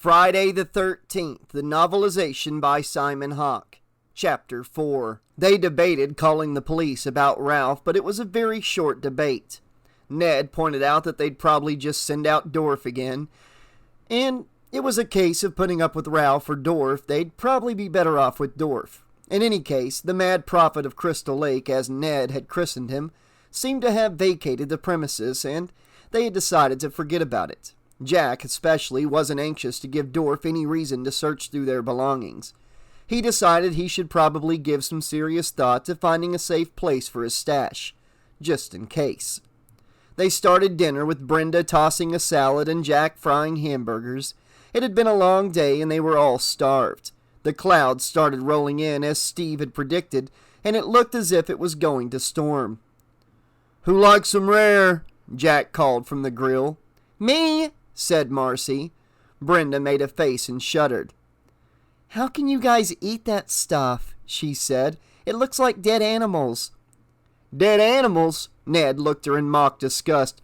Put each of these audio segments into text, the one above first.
Friday the 13th, the novelization by Simon Hawke. Chapter 4. They debated calling the police about Ralph, but it was a very short debate. Ned pointed out that they'd probably just send out Dorf again, and it was a case of putting up with Ralph or Dorf. They'd probably be better off with Dorf. In any case, the mad prophet of Crystal Lake, as Ned had christened him, seemed to have vacated the premises, and they had decided to forget about it. Jack, especially, wasn't anxious to give Dorf any reason to search through their belongings. He decided he should probably give some serious thought to finding a safe place for his stash, just in case. They started dinner with Brenda tossing a salad and Jack frying hamburgers. It had been a long day and they were all starved. The clouds started rolling in as Steve had predicted, and it looked as if it was going to storm. "Who likes some rare?" Jack called from the grill. "Me," said Marcy. Brenda made a face and shuddered. "How can you guys eat that stuff?" she said. "It looks like dead animals." "Dead animals?" Ned looked at her in mock disgust.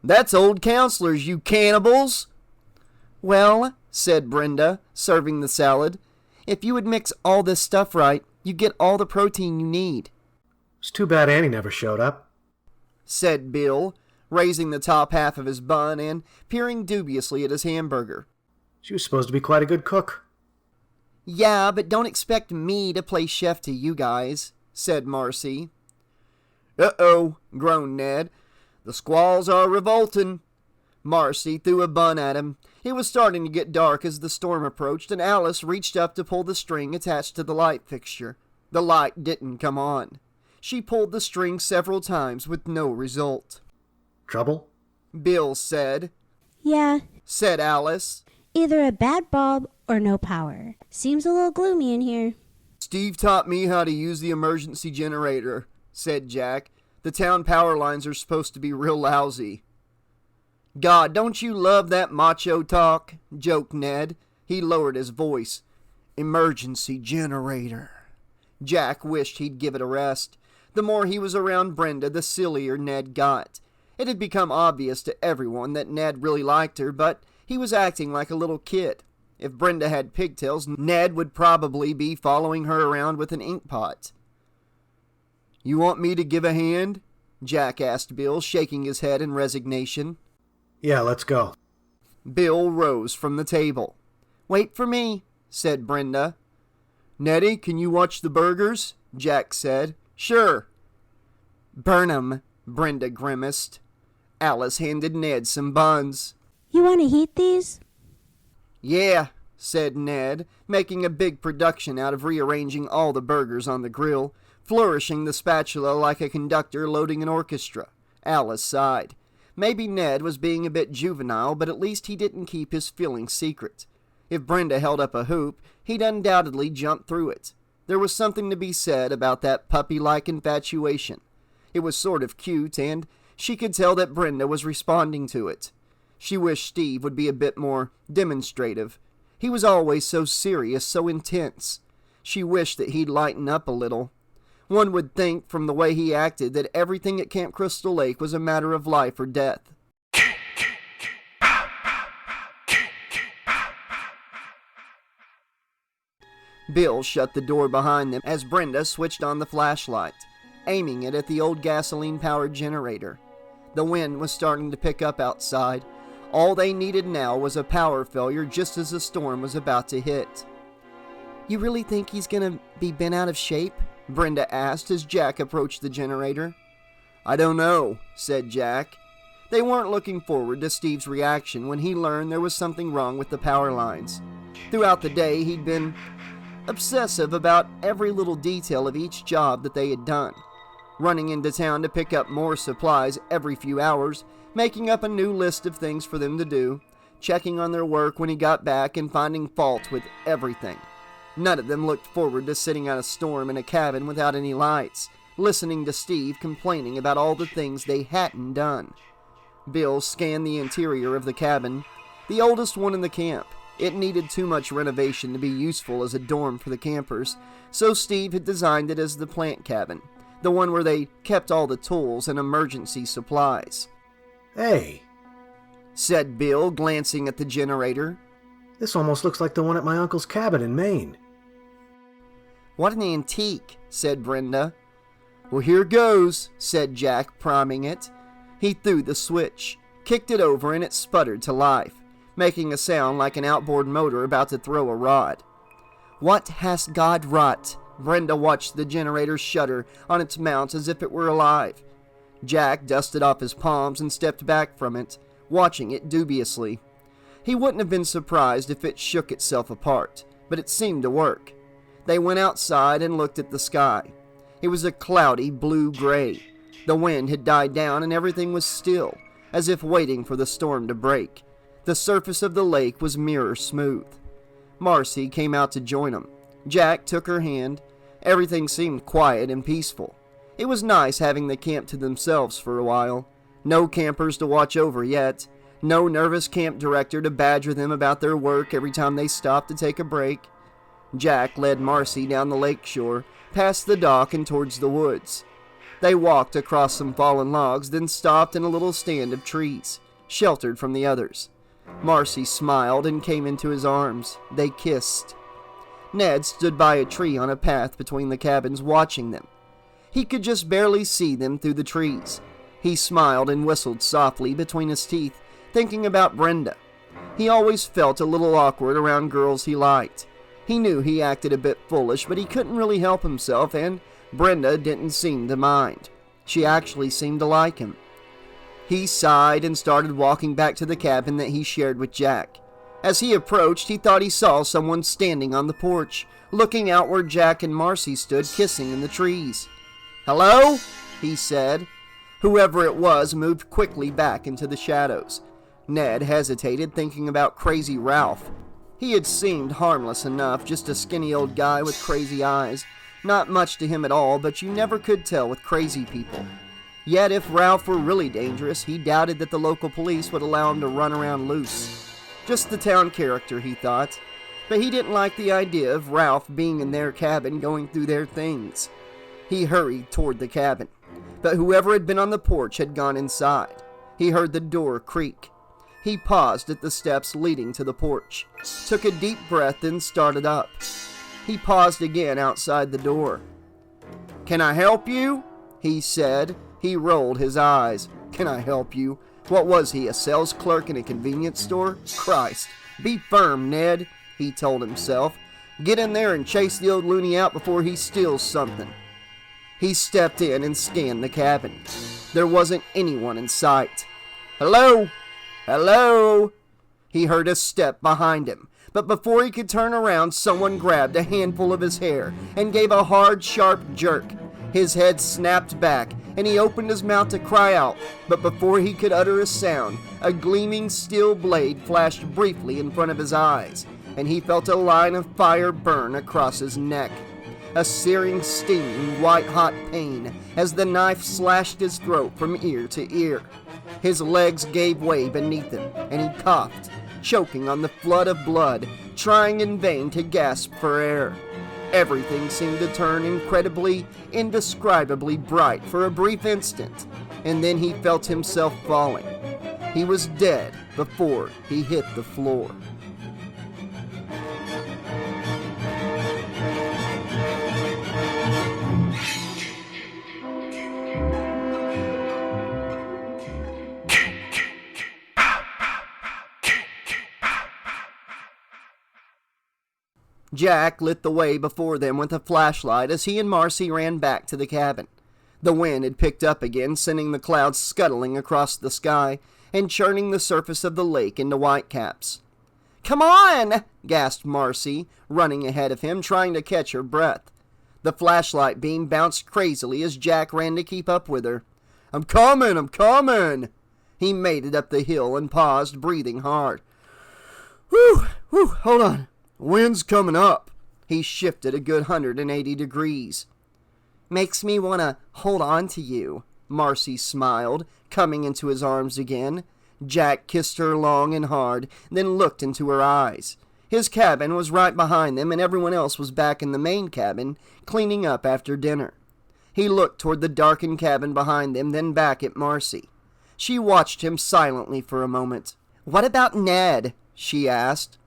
"That's old counselors, you cannibals!" "Well," said Brenda, serving the salad, "if you would mix all this stuff right, you'd get all the protein you need." "It's too bad Annie never showed up," said Bill, raising the top half of his bun and peering dubiously at his hamburger. "She was supposed to be quite a good cook." "Yeah, but don't expect me to play chef to you guys," said Marcy. "Uh-oh," groaned Ned. "The squalls are revolting." Marcy threw a bun at him. It was starting to get dark as the storm approached, and Alice reached up to pull the string attached to the light fixture. The light didn't come on. She pulled the string several times with no result. "Trouble?" Bill said. "Yeah," said Alice. "either a bad bulb or no power. Seems a little gloomy in here." "Steve taught me how to use the emergency generator," said Jack. "The town power lines are supposed to be real lousy." "God, don't you love that macho talk?" joked Ned. He lowered his voice. "Emergency generator." Jack wished he'd give it a rest. The more he was around Brenda, the sillier Ned got. It had become obvious to everyone that Ned really liked her, but he was acting like a little kid. If Brenda had pigtails, Ned would probably be following her around with an ink pot. "You want me to give a hand?" Jack asked Bill, shaking his head in resignation. "Yeah, let's go." Bill rose from the table. "Wait for me," said Brenda. "Nettie, can you watch the burgers?" Jack said. "Sure." "Burn 'em," Brenda grimaced. Alice handed Ned some buns. "You want to heat these?" "Yeah," said Ned, making a big production out of rearranging all the burgers on the grill, flourishing the spatula like a conductor loading an orchestra. Alice sighed. Maybe Ned was being a bit juvenile, but at least he didn't keep his feelings secret. If Brenda held up a hoop, he'd undoubtedly jump through it. There was something to be said about that puppy-like infatuation. It was sort of cute, and she could tell that Brenda was responding to it. She wished Steve would be a bit more demonstrative. He was always so serious, so intense. She wished that he'd lighten up a little. One would think, from the way he acted, that everything at Camp Crystal Lake was a matter of life or death. Bill shut the door behind them as Brenda switched on the flashlight, aiming it at the old gasoline-powered generator. The wind was starting to pick up outside. All they needed now was a power failure just as the storm was about to hit. "You really think he's gonna be bent out of shape?" Brenda asked as Jack approached the generator. "I don't know," said Jack. They weren't looking forward to Steve's reaction when he learned there was something wrong with the power lines. Throughout the day, he'd been obsessive about every little detail of each job that they had done, running into town to pick up more supplies every few hours, making up a new list of things for them to do, checking on their work when he got back, and finding fault with everything. None of them looked forward to sitting out a storm in a cabin without any lights, listening to Steve complaining about all the things they hadn't done. Bill scanned the interior of the cabin, the oldest one in the camp. It needed too much renovation to be useful as a dorm for the campers, so Steve had designed it as the plant cabin, the one where they kept all the tools and emergency supplies. "Hey," said Bill, glancing at the generator. This almost looks like the one at my uncle's cabin in Maine. What an antique, said Brenda. Well, here goes, said Jack, priming it. He threw the switch, kicked it over, and it sputtered to life, making a sound like an outboard motor about to throw a rod. What hast God wrought? Brenda watched the generator shudder on its mount as if it were alive. Jack dusted off his palms and stepped back from it, watching it dubiously. He wouldn't have been surprised if it shook itself apart, but it seemed to work. They went outside and looked at the sky. It was a cloudy blue-gray. The wind had died down and everything was still, as if waiting for the storm to break. The surface of the lake was mirror smooth. Marcy came out to join them. Jack took her hand. Everything seemed quiet and peaceful. It was nice having the camp to themselves for a while. No campers to watch over yet. No nervous camp director to badger them about their work every time they stopped to take a break. Jack led Marcy down the lake shore, past the dock and towards the woods. They walked across some fallen logs, then stopped in a little stand of trees, sheltered from the others. Marcy smiled and came into his arms. They kissed. Ned stood by a tree on a path between the cabins, watching them. He could just barely see them through the trees. He smiled and whistled softly between his teeth, thinking about Brenda. He always felt a little awkward around girls he liked. He knew he acted a bit foolish, but he couldn't really help himself, and Brenda didn't seem to mind. She actually seemed to like him. He sighed and started walking back to the cabin that he shared with Jack. As he approached, he thought he saw someone standing on the porch, looking out where Jack and Marcy stood kissing in the trees. "Hello?" he said. Whoever it was moved quickly back into the shadows. Ned hesitated, thinking about Crazy Ralph. He had seemed harmless enough, just a skinny old guy with crazy eyes. Not much to him at all, but you never could tell with crazy people. Yet if Ralph were really dangerous, he doubted that the local police would allow him to run around loose. Just the town character, he thought. But he didn't like the idea of Ralph being in their cabin going through their things. He hurried toward the cabin, but whoever had been on the porch had gone inside. He heard the door creak. He paused at the steps leading to the porch, took a deep breath, and started up. He paused again outside the door. "Can I help you?" he said. He rolled his eyes. "Can I help you? What was he, a sales clerk in a convenience store? Christ, be firm, Ned," he told himself. "Get in there and chase the old loony out before he steals something." He stepped in and scanned the cabin. There wasn't anyone in sight. "Hello? Hello?" He heard a step behind him, but before he could turn around, someone grabbed a handful of his hair and gave a hard, sharp jerk. His head snapped back, and he opened his mouth to cry out, but before he could utter a sound, a gleaming steel blade flashed briefly in front of his eyes, and he felt a line of fire burn across his neck. A searing, stinging, white-hot pain as the knife slashed his throat from ear to ear. His legs gave way beneath him, and he coughed, choking on the flood of blood, trying in vain to gasp for air. Everything seemed to turn incredibly, indescribably bright for a brief instant, and then he felt himself falling. He was dead before he hit the floor. Jack lit the way before them with a flashlight as he and Marcy ran back to the cabin. The wind had picked up again, sending the clouds scuttling across the sky and churning the surface of the lake into whitecaps. "Come on!" gasped Marcy, running ahead of him, trying to catch her breath. The flashlight beam bounced crazily as Jack ran to keep up with her. I'm coming! He made it up the hill and paused, breathing hard. Whew, hold on. Wind's coming up. He shifted a good 180 degrees. "Makes me want to hold on to you," Marcy smiled, coming into his arms again. Jack kissed her long and hard, then looked into her eyes. His cabin was right behind them, and everyone else was back in the main cabin, cleaning up after dinner. He looked toward the darkened cabin behind them, then back at Marcy. She watched him silently for a moment. "What about Ned?" she asked.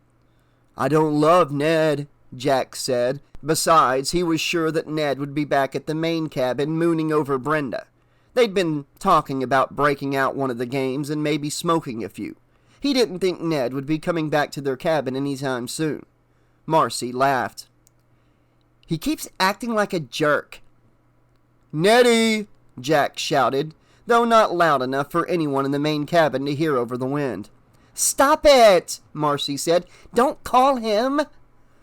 I don't love Ned, Jack said. Besides, he was sure that Ned would be back at the main cabin mooning over Brenda. They'd been talking about breaking out one of the games and maybe smoking a few. He didn't think Ned would be coming back to their cabin anytime soon. Marcy laughed. He keeps acting like a jerk. Neddy, Jack shouted, though not loud enough for anyone in the main cabin to hear over the wind. Stop it, Marcy said. Don't call him.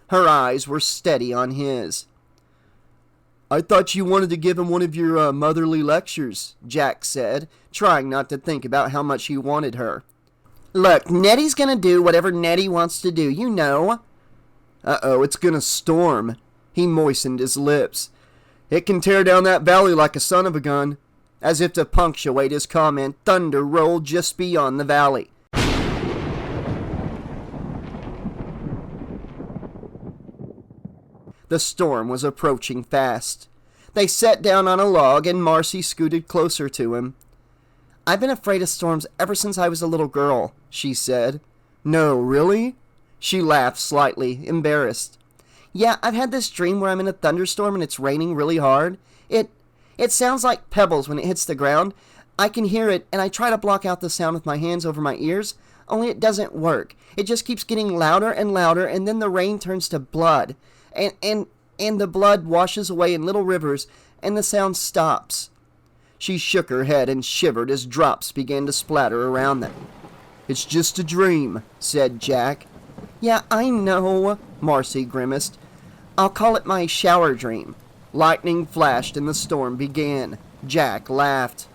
Her eyes were steady on his. I thought you wanted to give him one of your motherly lectures, Jack said, trying not to think about how much he wanted her. Look, Neddie's gonna do whatever Neddie wants to do, you know. Uh-oh, it's gonna storm. He moistened his lips. It can tear down that valley like a son of a gun. As if to punctuate his comment, thunder rolled just beyond the valley. The storm was approaching fast. They sat down on a log and Marcy scooted closer to him. I've been afraid of storms ever since I was a little girl, she said. No, really? She laughed slightly, embarrassed. Yeah, I've had this dream where I'm in a thunderstorm and it's raining really hard. It sounds like pebbles when it hits the ground. I can hear it and I try to block out the sound with my hands over my ears, only it doesn't work. It just keeps getting louder and louder and then the rain turns to blood. And the blood washes away in little rivers, and the sound stops. She shook her head and shivered as drops began to splatter around them. It's just a dream, said Jack. Yeah, I know, Marcy grimaced. I'll call it my shower dream. Lightning flashed and the storm began. Jack laughed.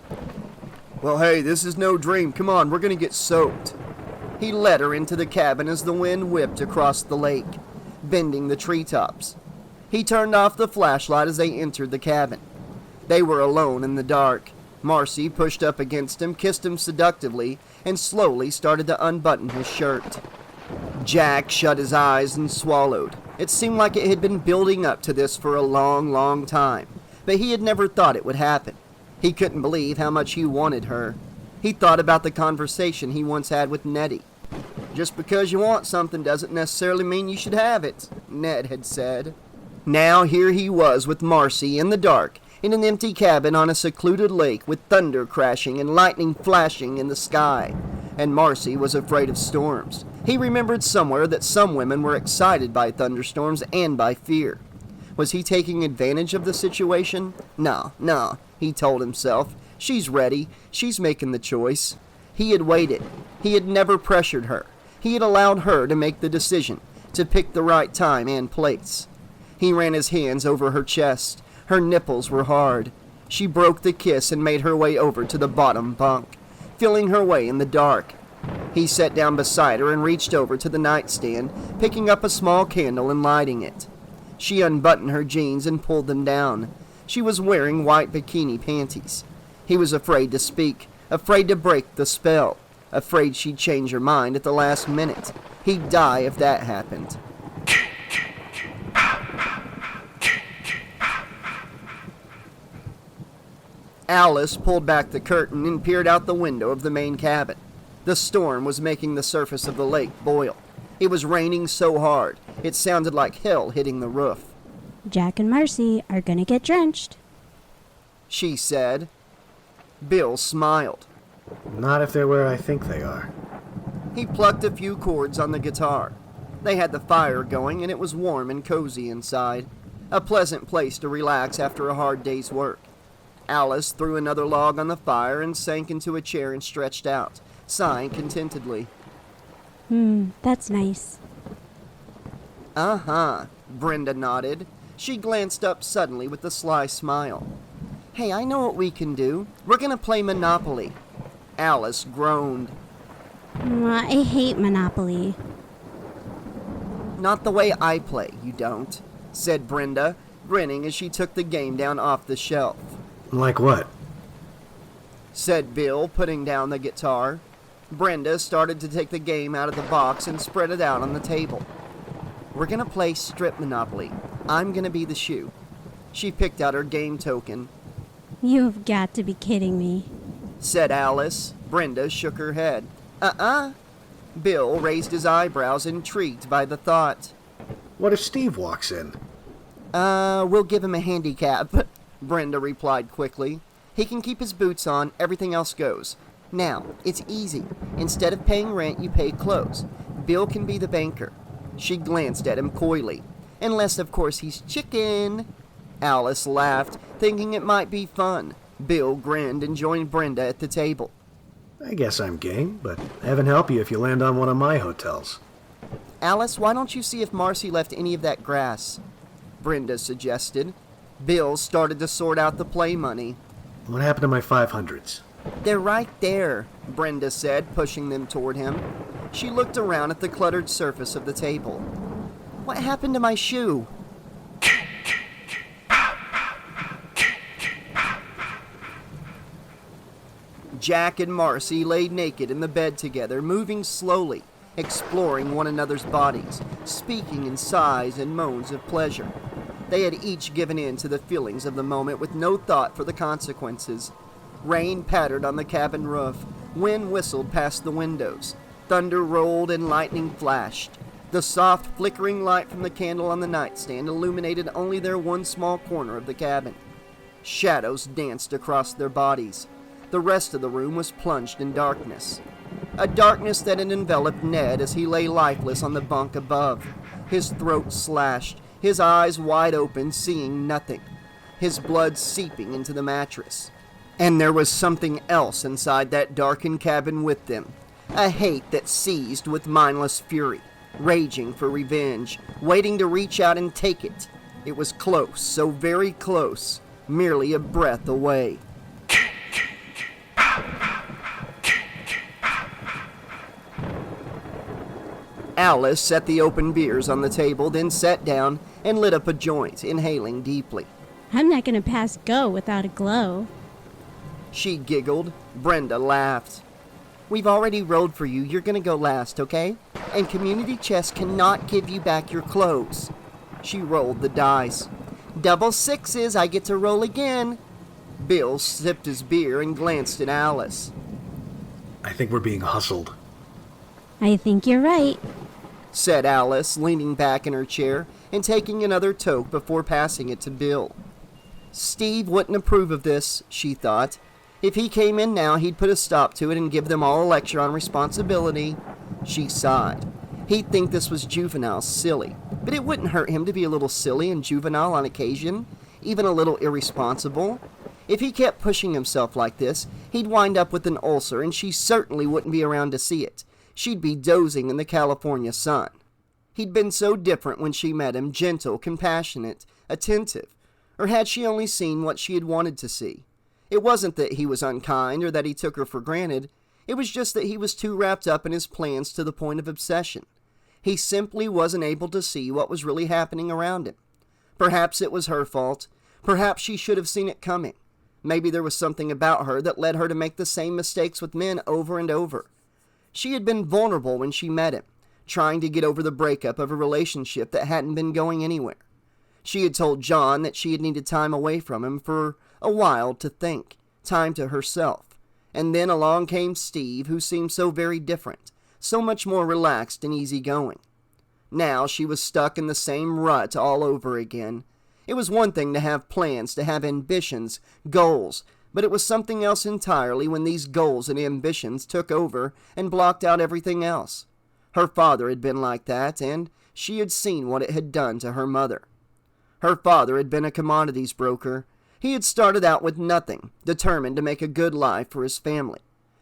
Well, hey, this is no dream. Come on, we're gonna get soaked. He led her into the cabin as the wind whipped across the lake, bending the treetops. He turned off the flashlight as they entered the cabin. They were alone in the dark. Marcy pushed up against him, kissed him seductively, and slowly started to unbutton his shirt. Jack shut his eyes and swallowed. It seemed like it had been building up to this for a long, long time, but he had never thought it would happen. He couldn't believe how much he wanted her. He thought about the conversation he once had with Nettie. Just because you want something doesn't necessarily mean you should have it, Ned had said. Now here he was with Marcy in the dark, in an empty cabin on a secluded lake with thunder crashing and lightning flashing in the sky. And Marcy was afraid of storms. He remembered somewhere that some women were excited by thunderstorms and by fear. Was he taking advantage of the situation? No, he told himself. She's ready. She's making the choice. He had waited. He had never pressured her. He had allowed her to make the decision, to pick the right time and place. He ran his hands over her chest. Her nipples were hard. She broke the kiss and made her way over to the bottom bunk, feeling her way in the dark. He sat down beside her and reached over to the nightstand, picking up a small candle and lighting it. She unbuttoned her jeans and pulled them down. She was wearing white bikini panties. He was afraid to speak, afraid to break the spell, afraid she'd change her mind at the last minute. He'd die if that happened. Alice pulled back the curtain and peered out the window of the main cabin. The storm was making the surface of the lake boil. It was raining so hard, it sounded like hell hitting the roof. Jack and Marcy are gonna get drenched, she said. Bill smiled. Not if they're where I think they are. He plucked a few chords on the guitar. They had the fire going and it was warm and cozy inside. A pleasant place to relax after a hard day's work. Alice threw another log on the fire and sank into a chair and stretched out, sighing contentedly. That's nice. Uh-huh, Brenda nodded. She glanced up suddenly with a sly smile. Hey, I know what we can do. We're gonna play Monopoly. Alice groaned. I hate Monopoly. Not the way I play, you don't, said Brenda, grinning as she took the game down off the shelf. Like what? Said Bill, putting down the guitar. Brenda started to take the game out of the box and spread it out on the table. We're gonna play strip Monopoly. I'm gonna be the shoe. She picked out her game token. You've got to be kidding me, said Alice. Brenda shook her head. Bill raised his eyebrows, intrigued by the thought. What if Steve walks in? We'll give him a handicap, Brenda replied quickly. He can keep his boots on, everything else goes. Now, it's easy. Instead of paying rent, you pay clothes. Bill can be the banker. She glanced at him coyly. Unless, of course, he's chicken. Alice laughed, thinking it might be fun. Bill grinned and joined Brenda at the table. I guess I'm game, but heaven help you if you land on one of my hotels. Alice, why don't you see if Marcy left any of that grass? Brenda suggested. Bill started to sort out the play money. What happened to my 500s? They're right there, Brenda said, pushing them toward him. She looked around at the cluttered surface of the table. What happened to my shoe? Jack and Marcy lay naked in the bed together, moving slowly, exploring one another's bodies, speaking in sighs and moans of pleasure. They had each given in to the feelings of the moment with no thought for the consequences. Rain pattered on the cabin roof. Wind whistled past the windows. Thunder rolled and lightning flashed. The soft, flickering light from the candle on the nightstand illuminated only their one small corner of the cabin. Shadows danced across their bodies. The rest of the room was plunged in darkness. A darkness that had enveloped Ned as he lay lifeless on the bunk above, his throat slashed, his eyes wide open, seeing nothing, his blood seeping into the mattress. And there was something else inside that darkened cabin with them, a hate that seized with mindless fury, raging for revenge, waiting to reach out and take it. It was close, so very close, merely a breath away. Alice set the open beers on the table, then sat down and lit up a joint, inhaling deeply. I'm not going to pass go without a glow. She giggled. Brenda laughed. We've already rolled for you. You're going to go last, okay? And community chest cannot give you back your clothes. She rolled the dice. Double sixes, I get to roll again. Bill sipped his beer and glanced at Alice. I think we're being hustled. I think you're right, said Alice, leaning back in her chair and taking another toke before passing it to Bill. Steve wouldn't approve of this, she thought. If he came in now, he'd put a stop to it and give them all a lecture on responsibility. She sighed. He'd think this was juvenile silly, but it wouldn't hurt him to be a little silly and juvenile on occasion, even a little irresponsible. If he kept pushing himself like this, he'd wind up with an ulcer, and she certainly wouldn't be around to see it. She'd be dozing in the California sun. He'd been so different when she met him, gentle, compassionate, attentive. Or had she only seen what she had wanted to see? It wasn't that he was unkind or that he took her for granted. It was just that he was too wrapped up in his plans to the point of obsession. He simply wasn't able to see what was really happening around him. Perhaps it was her fault. Perhaps she should have seen it coming. Maybe there was something about her that led her to make the same mistakes with men over and over. She had been vulnerable when she met him, trying to get over the breakup of a relationship that hadn't been going anywhere. She had told John that she had needed time away from him for a while to think, time to herself. And then along came Steve, who seemed so very different, so much more relaxed and easygoing. Now she was stuck in the same rut all over again. It was one thing to have plans, to have ambitions, goals, but it was something else entirely when these goals and ambitions took over and blocked out everything else. Her father had been like that, and she had seen what it had done to her mother. Her father had been a commodities broker. He had started out with nothing, determined to make a good life for his family.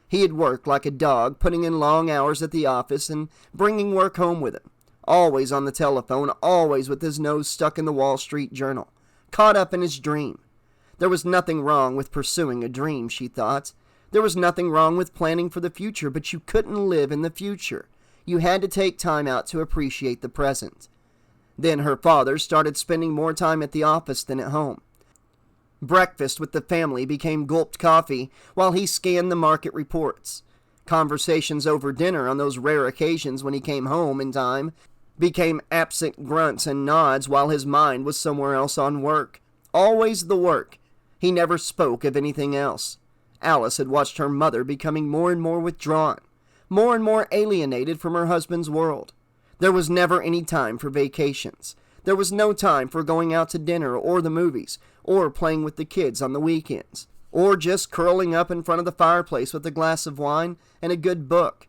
He had worked like a dog, putting in long hours at the office and bringing work home with him. Always on the telephone, always with his nose stuck in the Wall Street Journal, caught up in his dream. There was nothing wrong with pursuing a dream, she thought. There was nothing wrong with planning for the future, but you couldn't live in the future. You had to take time out to appreciate the present. Then her father started spending more time at the office than at home. Breakfast with the family became gulped coffee while he scanned the market reports. Conversations over dinner on those rare occasions when he came home in time became absent grunts and nods while his mind was somewhere else on work. Always the work. He never spoke of anything else. Alice had watched her mother becoming more and more withdrawn. more and more alienated from her husband's world. There was never any time for vacations. There was no time for going out to dinner or the movies, or playing with the kids on the weekends, or just curling up in front of the fireplace with a glass of wine and a good book.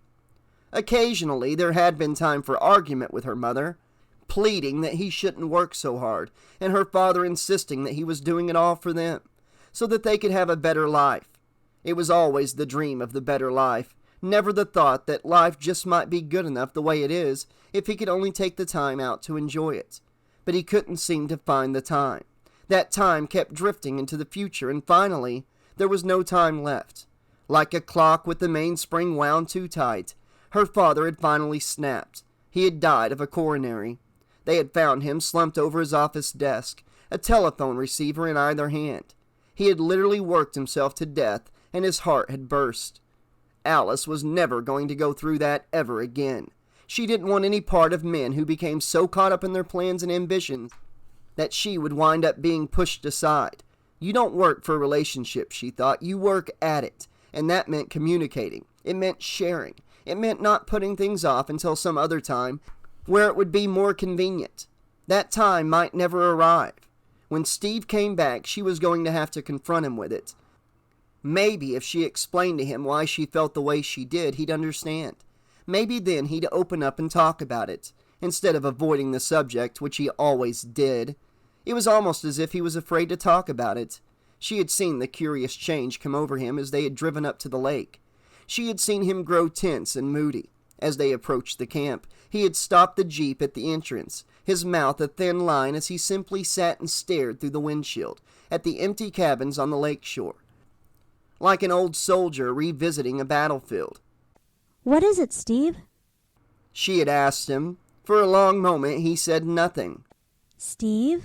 Occasionally, there had been time for argument with her mother, pleading that he shouldn't work so hard, and her father insisting that he was doing it all for them, so that they could have a better life. It was always the dream of the better life, never the thought that life just might be good enough the way it is if he could only take the time out to enjoy it. But he couldn't seem to find the time. That time kept drifting into the future, and finally, there was no time left. Like a clock with the mainspring wound too tight, her father had finally snapped. He had died of a coronary. They had found him slumped over his office desk, a telephone receiver in either hand. He had literally worked himself to death, and his heart had burst. Alice was never going to go through that ever again. She didn't want any part of men who became so caught up in their plans and ambitions that she would wind up being pushed aside. You don't work for a relationship, she thought. You work at it. And that meant communicating. It meant sharing. It meant not putting things off until some other time where it would be more convenient. That time might never arrive. When Steve came back, she was going to have to confront him with it. Maybe if she explained to him why she felt the way she did, he'd understand. Maybe then he'd open up and talk about it, instead of avoiding the subject, which he always did. It was almost as if he was afraid to talk about it. She had seen the curious change come over him as they had driven up to the lake. She had seen him grow tense and moody. As they approached the camp, he had stopped the jeep at the entrance, his mouth a thin line as he simply sat and stared through the windshield at the empty cabins on the lake shore, like an old soldier revisiting a battlefield. What is it, Steve? She had asked him. For a long moment he said nothing. Steve?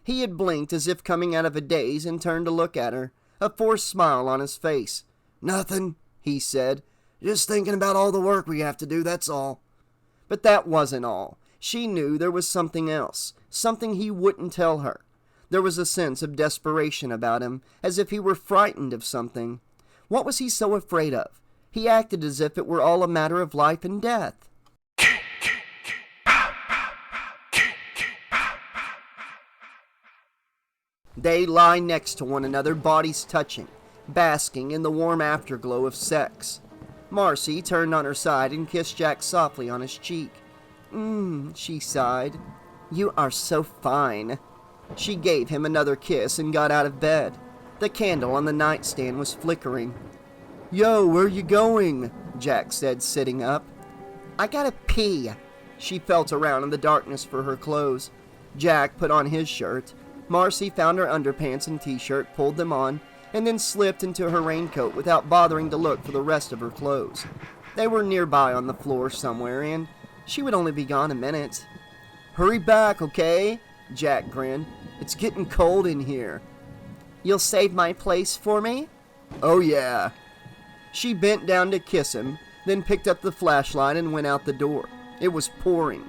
He had blinked as if coming out of a daze and turned to look at her, a forced smile on his face. "Nothing," he said. "Just thinking about all the work we have to do, that's all." But that wasn't all. She knew there was something else, something he wouldn't tell her. There was a sense of desperation about him, as if he were frightened of something. What was he so afraid of? He acted as if it were all a matter of life and death. They lie next to one another, bodies touching, basking in the warm afterglow of sex. Marcy turned on her side and kissed Jack softly on his cheek. She sighed. "You are so fine." She gave him another kiss and got out of bed. The candle on the nightstand was flickering. "Yo, where you going?" Jack said, sitting up. "I gotta pee." She felt around in the darkness for her clothes. Jack put on his shirt. Marcy found her underpants and t-shirt, pulled them on, and then slipped into her raincoat without bothering to look for the rest of her clothes. They were nearby on the floor somewhere, and she would only be gone a minute. "Hurry back, okay?" Jack grinned. "It's getting cold in here." "You'll save my place for me?" "Oh, yeah." She bent down to kiss him, then picked up the flashlight and went out the door. It was pouring.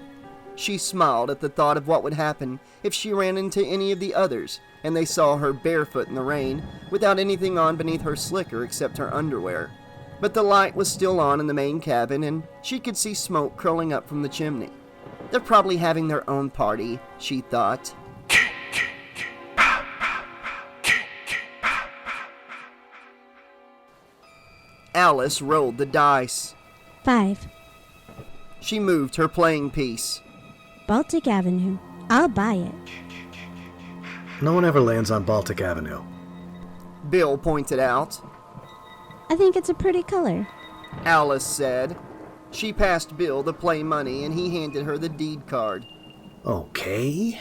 She smiled at the thought of what would happen if she ran into any of the others, and they saw her barefoot in the rain, without anything on beneath her slicker except her underwear. But the light was still on in the main cabin, and she could see smoke curling up from the chimney. They're probably having their own party, she thought. Alice rolled the dice. 5. She moved her playing piece. Baltic Avenue. I'll buy it. No one ever lands on Baltic Avenue. Bill pointed out. I think it's a pretty color. Alice said. She passed Bill the play money, and he handed her the deed card. Okay.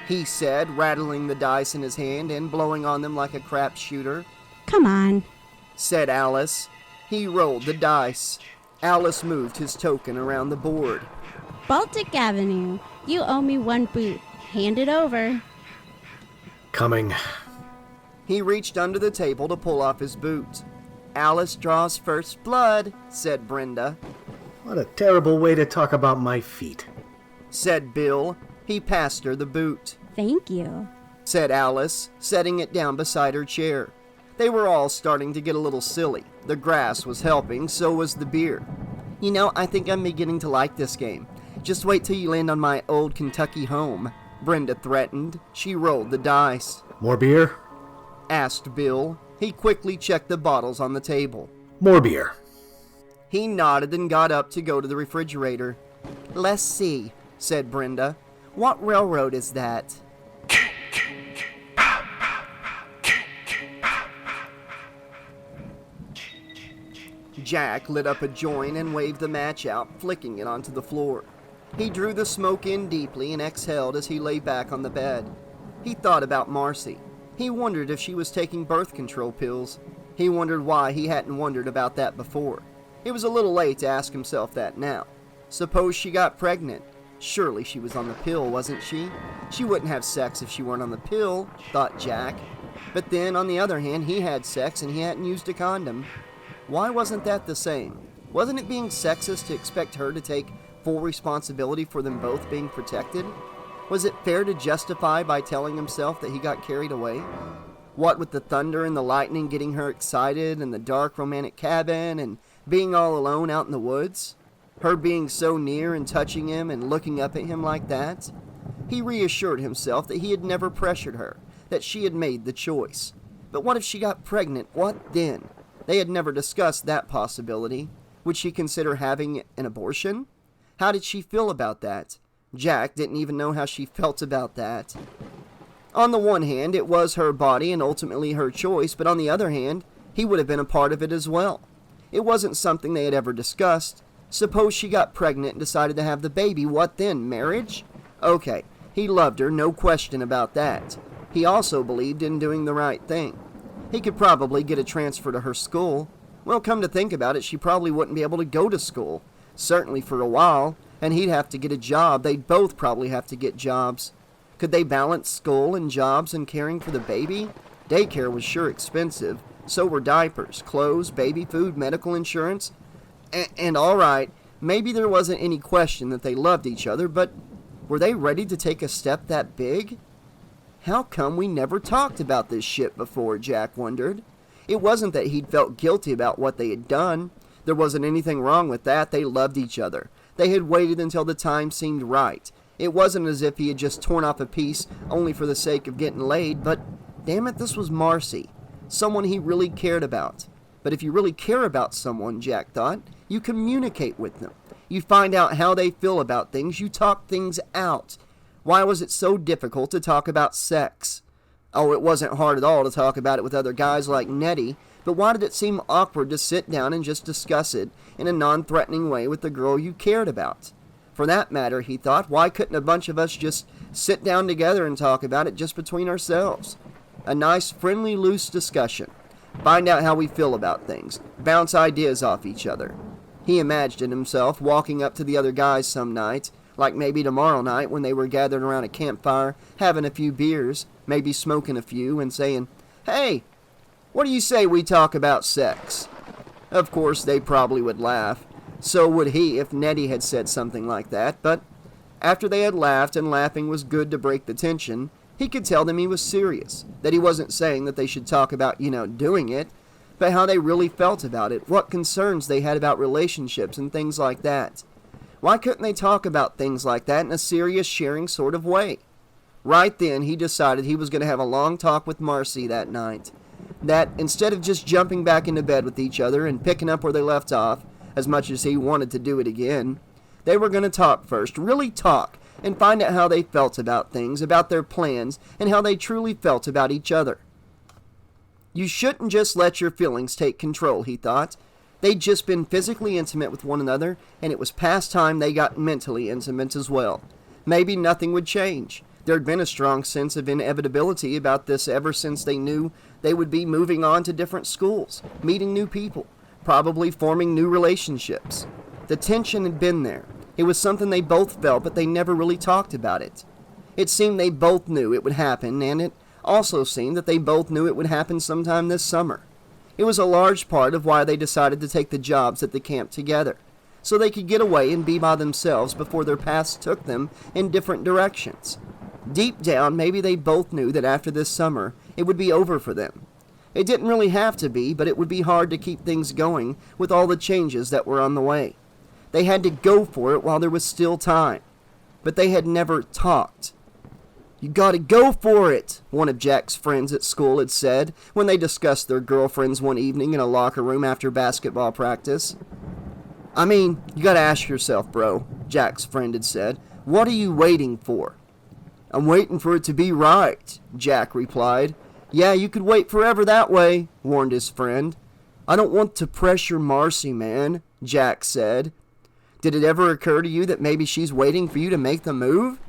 He said, rattling the dice in his hand and blowing on them like a crap shooter. Come on, said Alice. He rolled the dice. Alice moved his token around the board. Baltic Avenue. You owe me one boot. Hand it over. Coming. He reached under the table to pull off his boot. Alice draws first blood, said Brenda. What a terrible way to talk about my feet, said Bill. He passed her the boot. Thank you, said Alice, setting it down beside her chair. They were all starting to get a little silly. The grass was helping, so was the beer. "You know, I think I'm beginning to like this game. Just wait till you land on my old Kentucky home," Brenda threatened. She rolled the dice. More beer? Asked Bill. He quickly checked the bottles on the table. More beer. He nodded and got up to go to the refrigerator. "Let's see," said Brenda. "What railroad is that?" Jack lit up a joint and waved the match out, flicking it onto the floor. He drew the smoke in deeply and exhaled as he lay back on the bed. He thought about Marcy. He wondered if she was taking birth control pills. He wondered why he hadn't wondered about that before. It was a little late to ask himself that now. Suppose she got pregnant. Surely she was on the pill, wasn't she? She wouldn't have sex if she weren't on the pill, thought Jack. But then, on the other hand, he had sex and he hadn't used a condom. Why wasn't that the same? Wasn't it being sexist to expect her to take full responsibility for them both being protected? Was it fair to justify by telling himself that he got carried away? What with the thunder and the lightning getting her excited and the dark romantic cabin and being all alone out in the woods? Her being so near and touching him and looking up at him like that? He reassured himself that he had never pressured her, that she had made the choice. But what if she got pregnant? What then? They had never discussed that possibility. Would she consider having an abortion? How did she feel about that? Jack didn't even know how she felt about that. On the one hand, it was her body and ultimately her choice, but on the other hand, he would have been a part of it as well. It wasn't something they had ever discussed. Suppose she got pregnant and decided to have the baby. What then? Marriage? Okay, he loved her, no question about that. He also believed in doing the right thing. He could probably get a transfer to her school. Well, come to think about it, she probably wouldn't be able to go to school. Certainly for a while, and he'd have to get a job. They'd both probably have to get jobs. Could they balance school and jobs and caring for the baby? Daycare was sure expensive. So were diapers, clothes, baby food, medical insurance. And all right, maybe there wasn't any question that they loved each other, but were they ready to take a step that big? How come we never talked about this shit before, Jack wondered. It wasn't that he'd felt guilty about what they had done. There wasn't anything wrong with that. They loved each other. They had waited until the time seemed right. It wasn't as if he had just torn off a piece only for the sake of getting laid, but damn it, this was Marcy. Someone he really cared about. But if you really care about someone, Jack thought, you communicate with them. You find out how they feel about things. You talk things out. Why was it so difficult to talk about sex? Oh, it wasn't hard at all to talk about it with other guys like Nettie, but why did it seem awkward to sit down and just discuss it in a non-threatening way with the girl you cared about? For that matter, he thought, why couldn't a bunch of us just sit down together and talk about it just between ourselves? A nice, friendly, loose discussion. Find out how we feel about things. Bounce ideas off each other. He imagined himself walking up to the other guys some night, like maybe tomorrow night when they were gathered around a campfire, having a few beers, maybe smoking a few, and saying, "Hey, what do you say we talk about sex?" Of course, they probably would laugh. So would he if Nettie had said something like that, but after they had laughed, and laughing was good to break the tension, he could tell them he was serious, that he wasn't saying that they should talk about, doing it, but how they really felt about it, what concerns they had about relationships and things like that. Why couldn't they talk about things like that in a serious, sharing sort of way? Right then, he decided he was going to have a long talk with Marcy that night. That, instead of just jumping back into bed with each other and picking up where they left off, as much as he wanted to do it again, they were going to talk first, really talk, and find out how they felt about things, about their plans, and how they truly felt about each other. You shouldn't just let your feelings take control, he thought. They'd just been physically intimate with one another, and it was past time they got mentally intimate as well. Maybe nothing would change. There'd been a strong sense of inevitability about this ever since they knew they would be moving on to different schools, meeting new people, probably forming new relationships. The tension had been there. It was something they both felt, but they never really talked about it. It seemed they both knew it would happen, and it also seemed that they both knew it would happen sometime this summer. It was a large part of why they decided to take the jobs at the camp together, so they could get away and be by themselves before their paths took them in different directions. Deep down, maybe they both knew that after this summer, it would be over for them. It didn't really have to be, but it would be hard to keep things going with all the changes that were on the way. They had to go for it while there was still time. But they had never talked. "You gotta go for it," one of Jack's friends at school had said when they discussed their girlfriends one evening in a locker room after basketball practice. "I mean, you gotta ask yourself, bro," Jack's friend had said. "What are you waiting for?" "I'm waiting for it to be right," Jack replied. "Yeah, you could wait forever that way," warned his friend. "I don't want to pressure Marcy, man," Jack said. "Did it ever occur to you that maybe she's waiting for you to make the move?"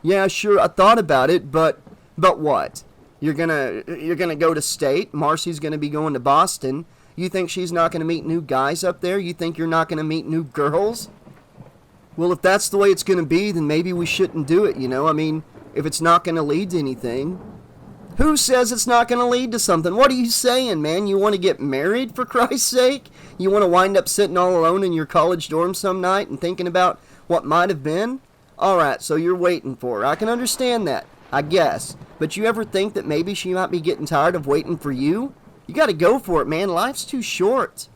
"Yeah, sure, I thought about it, but what? You're gonna go to state, Marcy's gonna be going to Boston. You think she's not gonna meet new guys up there? You think you're not gonna meet new girls?" "Well, if that's the way it's gonna be, then maybe we shouldn't do it, I mean, if it's not gonna lead to anything." "Who says it's not gonna lead to something? What are you saying, man? You want to get married, for Christ's sake? You want to wind up sitting all alone in your college dorm some night and thinking about what might have been? Alright, so you're waiting for her. I can understand that, I guess. But you ever think that maybe she might be getting tired of waiting for you? You gotta go for it, man. Life's too short."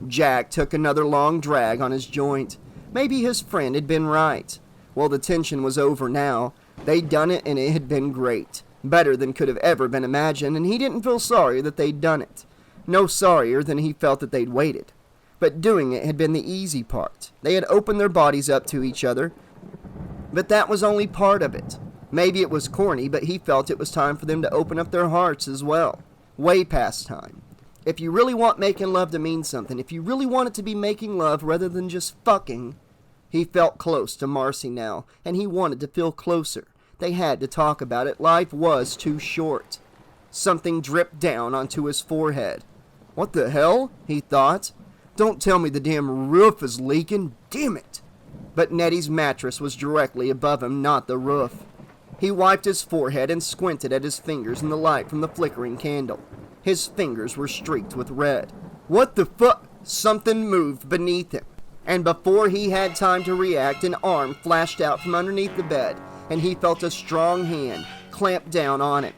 Jack took another long drag on his joint. Maybe his friend had been right. Well, the tension was over now. They'd done it, and it had been great. Better than could have ever been imagined, and he didn't feel sorry that they'd done it. No sorrier than he felt that they'd waited. But doing it had been the easy part. They had opened their bodies up to each other, but that was only part of it. Maybe it was corny, but he felt it was time for them to open up their hearts as well. Way past time. If you really want making love to mean something, if you really want it to be making love rather than just fucking, he felt close to Marcy now, and he wanted to feel closer. They had to talk about it. Life was too short. Something dripped down onto his forehead. "What the hell?" he thought. "Don't tell me the damn roof is leaking. Damn it!" But Nettie's mattress was directly above him, not the roof. He wiped his forehead and squinted at his fingers in the light from the flickering candle. His fingers were streaked with red. "What the fuck?" Something moved beneath him. And before he had time to react, an arm flashed out from underneath the bed, and he felt a strong hand clamp down on him.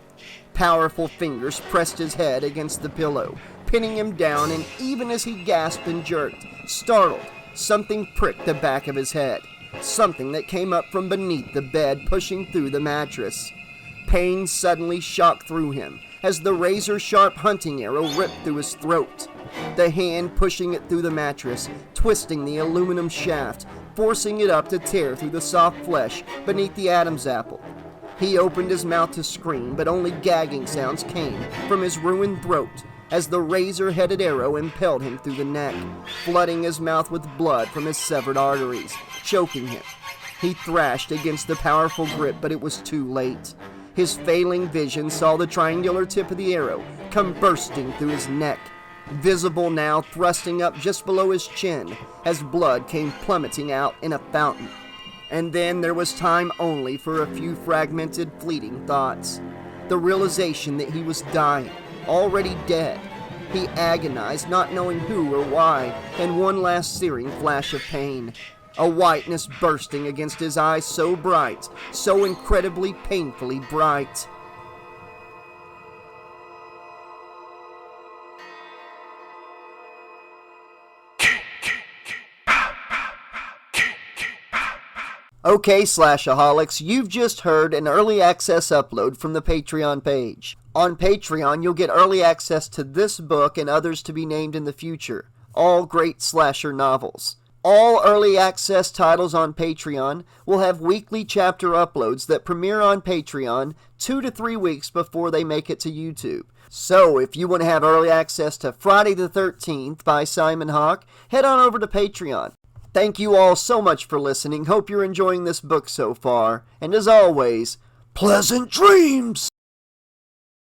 Powerful fingers pressed his head against the pillow, pinning him down, and even as he gasped and jerked, startled, something pricked the back of his head. Something that came up from beneath the bed, pushing through the mattress. Pain suddenly shot through him as the razor-sharp hunting arrow ripped through his throat. The hand pushing it through the mattress, twisting the aluminum shaft, forcing it up to tear through the soft flesh beneath the Adam's apple. He opened his mouth to scream, but only gagging sounds came from his ruined throat as the razor-headed arrow impelled him through the neck, flooding his mouth with blood from his severed arteries, choking him. He thrashed against the powerful grip, but it was too late. His failing vision saw the triangular tip of the arrow come bursting through his neck, visible now, thrusting up just below his chin as blood came plummeting out in a fountain. And then there was time only for a few fragmented, fleeting thoughts. The realization that he was dying, already dead. He agonized, not knowing who or why, and one last searing flash of pain. A whiteness bursting against his eyes so bright, so incredibly painfully bright. Okay, Slashaholics, you've just heard an early access upload from the Patreon page. On Patreon, you'll get early access to this book and others to be named in the future. All great slasher novels. All early access titles on Patreon will have weekly chapter uploads that premiere on Patreon 2 to 3 weeks before they make it to YouTube. So, if you want to have early access to Friday the 13th by Simon Hawke, head on over to Patreon. Thank you all so much for listening. Hope you're enjoying this book so far. And as always, pleasant dreams!